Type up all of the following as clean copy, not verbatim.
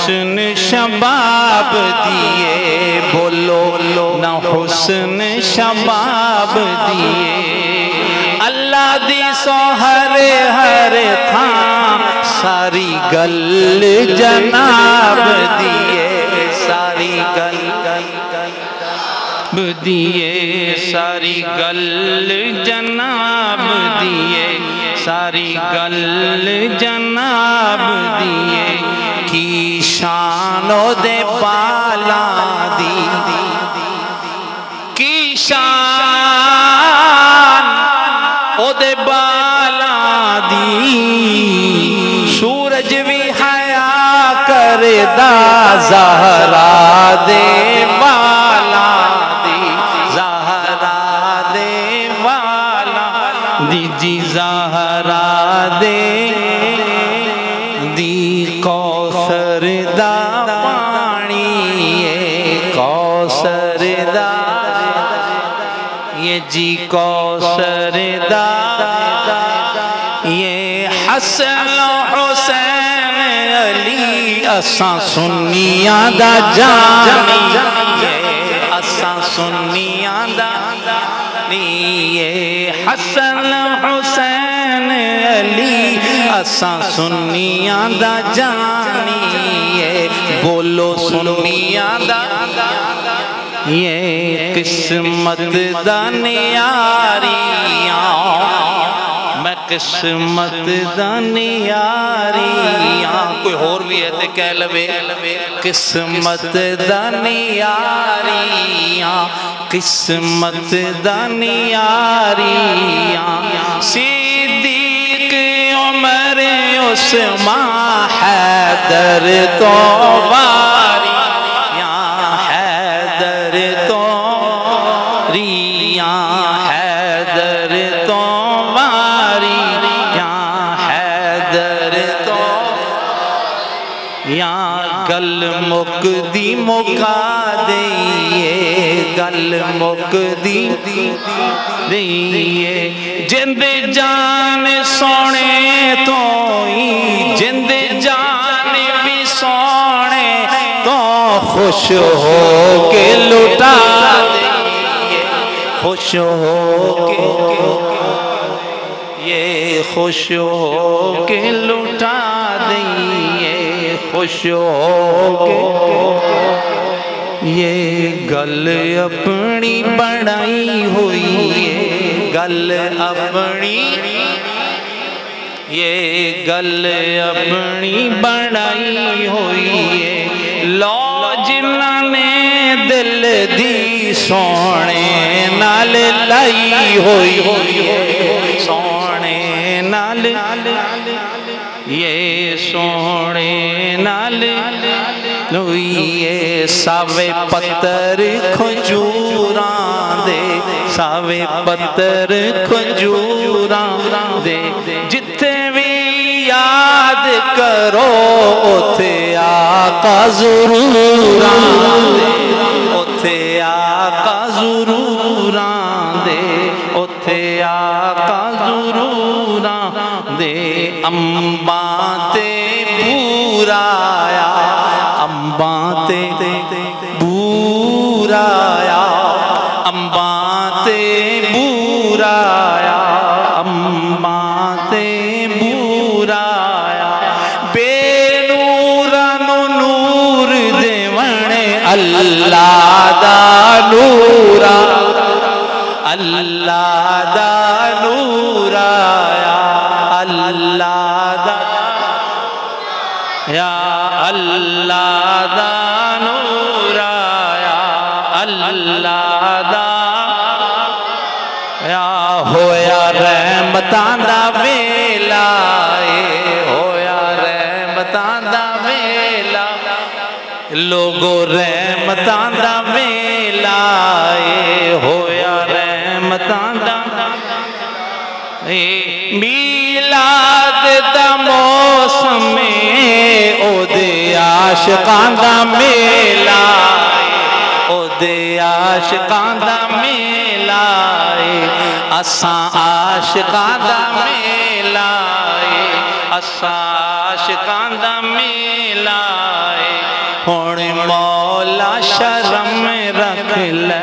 حسن شباب دیے بولو نہ حسن شباب دیے اللہ دی سو ہر تھاں ساری گل جناب دیے ساری گل دیے ساری گل جناب دیے ساری گل جناب دیے کی شانو دے بالا دی کی شان او دے بالا دی سورج بھی حیا کردا زہرا دے بالا جی زہرا دے دی کوثر دا پانی کوثر دا یہ جی کوثر دا یہ حسن و حسین علی اساں سنیاں دا جانی اساں سنیاں دا یہ حسن حسین علی اساں سنیاں دا جانیے بولو سنیاں دا یہ قسمت دا نیاریاں میں قسمت دا نیاریاں کوئی اور بھی ہے تے کہہ لوے قسمت دا نیاریاں قسمت دانیاریاں صدیق عمر عثمان حیدر تو واریاں حیدر تو ریاں حیدر تو واریاں حیدر تو یا گل مک دی مکا دئیے گل مک دی دئیے جند جان سونے تو ہی جند جان بھی سونے تو خوش ہو کے لٹا دئیے خوش ہو کے یہ خوش ہو کے لٹا دئیے خوش ہو کے یہ گل اپنی بڑائی ہوئی ہے گل اپنی یہ گل اپنی بڑائی ہوئی ہے لو جنہ نے دل دی سونے نال لائی ہوئی ہے سونے نال یہ سونے نال لوئیے ساوے پتر کھجوراں دے ساوے پتر کھجوراں دے جتھے بھی یاد کرو اوتھے آقا ضروراں دے اوتھے آقا ضروراں دے اوتھے آقا ضروراں دے امباں تے پورا آیا امباں تے پورا آیا امباں تے پورا آیا امباں تے پورا آیا بے نوران نور دیونے اللہ دا نورا اللہ دا نور آیا اللہ دا یا اللہ دا نور آیا اللہ دا یا ہویا رحمتاں دا ویلا ہویا رحمتاں دا ویلا لوگو رحمتاں دا ویلا ہویا رحمتاں دا میلاد دا موسم او دے عاشقاں دا میلا او دے عاشقاں دا میلا اساں عاشقاں دا میلا اساں عاشقاں دا میلا مولا شرم رکھ لے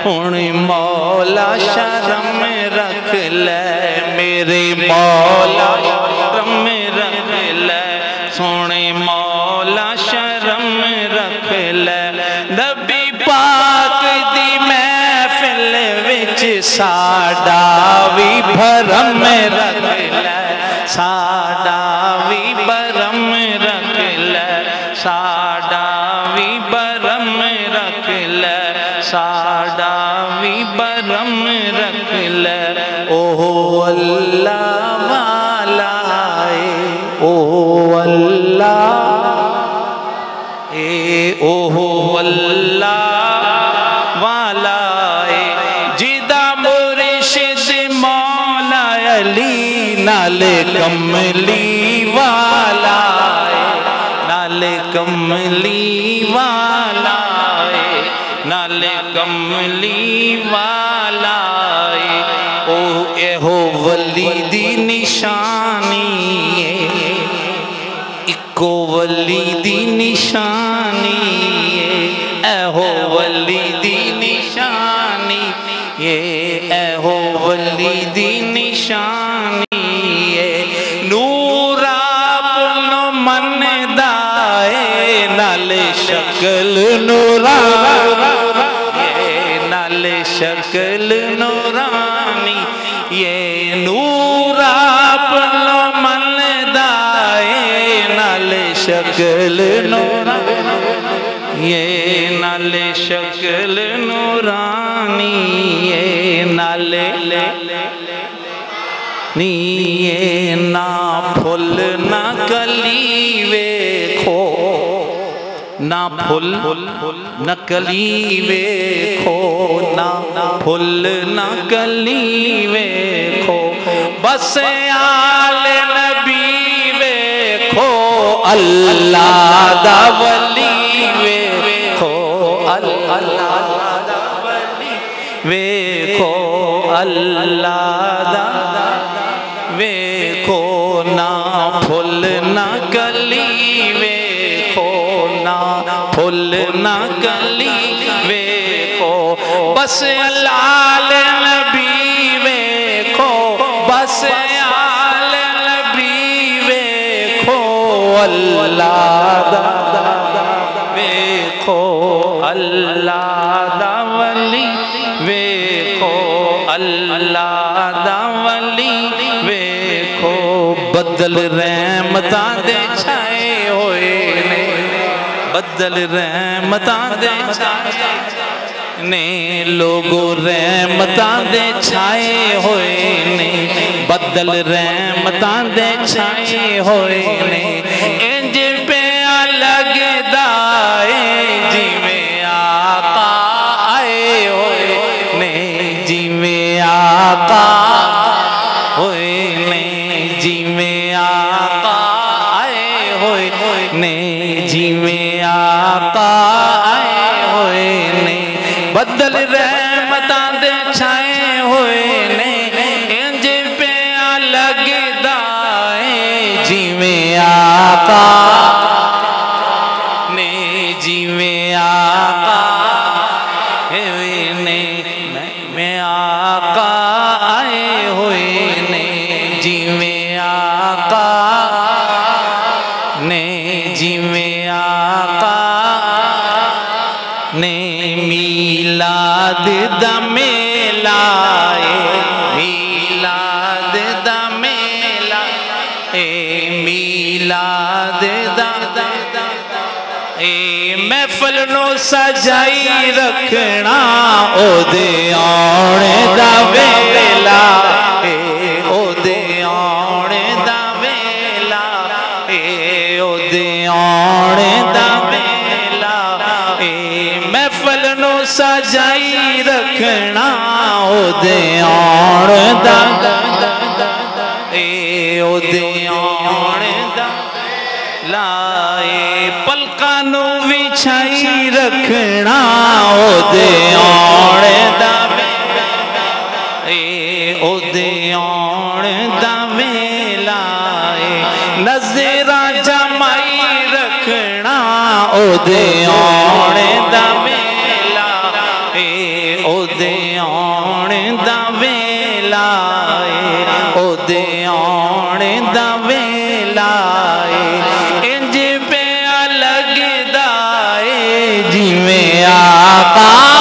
ہن مولا شرم رکھ لے میرے مولا شرم رکھ لے سونے مولا شرم رکھ لے نبی پاک دی محفل وچ ساڈا وی بھرم رکھ لے ساڈا وی بھرم رکھ لے ساڈا وی بھرم رکھ لے ساڈا وی بھرم رکھ لے اوہ اللہ والا اوہ اللہ اوہ اللہ والا جدا مرشد مولا علی نال کملی والا نال کملی والا نال کملی والا اوہ ایہو ولی دی نشانی اکو ولی دی نشانی ایہو ولی دی نشانی ایہو ولی دی نشانی نور آپ نو من دائے نال شکل نورانی نال شکل نورانی یہ نور آپ نو من دائے نال شکل نورانی یہ نال شکل نورانی یہ نال یہ نا پھل نا کلی ویکھو نا پھل نا کلی ویکھو نا پھل نا کلی ویکھو بس آل نبی ویکھو اللہ دا ولی ویکھو اللہ دا ولی ویکھو اللہ دا ویکھو نا پھل نا کلی ویکھو نا پھل نا کلی ویکھو بس آل نبی ویکھو بس آل نبی ویکھو اللہ دا ویکھو اللہ دا ولی ویکھو اللہ دا ولی ویکھو بدل رحمتاں دے چھائے ہوئے نے بدل رحمتاں دے چھائے نے لوگوں رحمتاں دے چھائے ہوئے نے بدل رحمتاں دے چھائے ہوئے نے انج پہ لگ دائے جی میں آقا آئے ہوئے نے جی میں آقا ہوئے نے جی میں آقا آئے ہوئے نے جی میں آقا آئے ہوئے نے بدل رحمتاں دے چھائے ہوئے نے انج پہ لگ دائے جی میں آقا نے جی میں آقا ہوئے نے میں آقا آئے ہوئے نے جی میں آقا نے جی میں آقا نے میلاد دا میلہ میلاد دا میلہ میلاد دا محفل نو سجائی رکھنا او دے آنے دا ویلا او دے آنے دا ویلا او دے آنے دا ویلا محفل نو سجائی رکھنا او دے آنے دا او دے آنے دا لائے پلکانو وچھائی رکھنا او دے آنے دا او دے آنے دا ویلا نظرہ جمائی رکھنا او دے آنے دا دا ویلا اے او دے آن دا ویلا اے او دے آن دا ویلا اے انج پہ لگ دائے جی میں آقا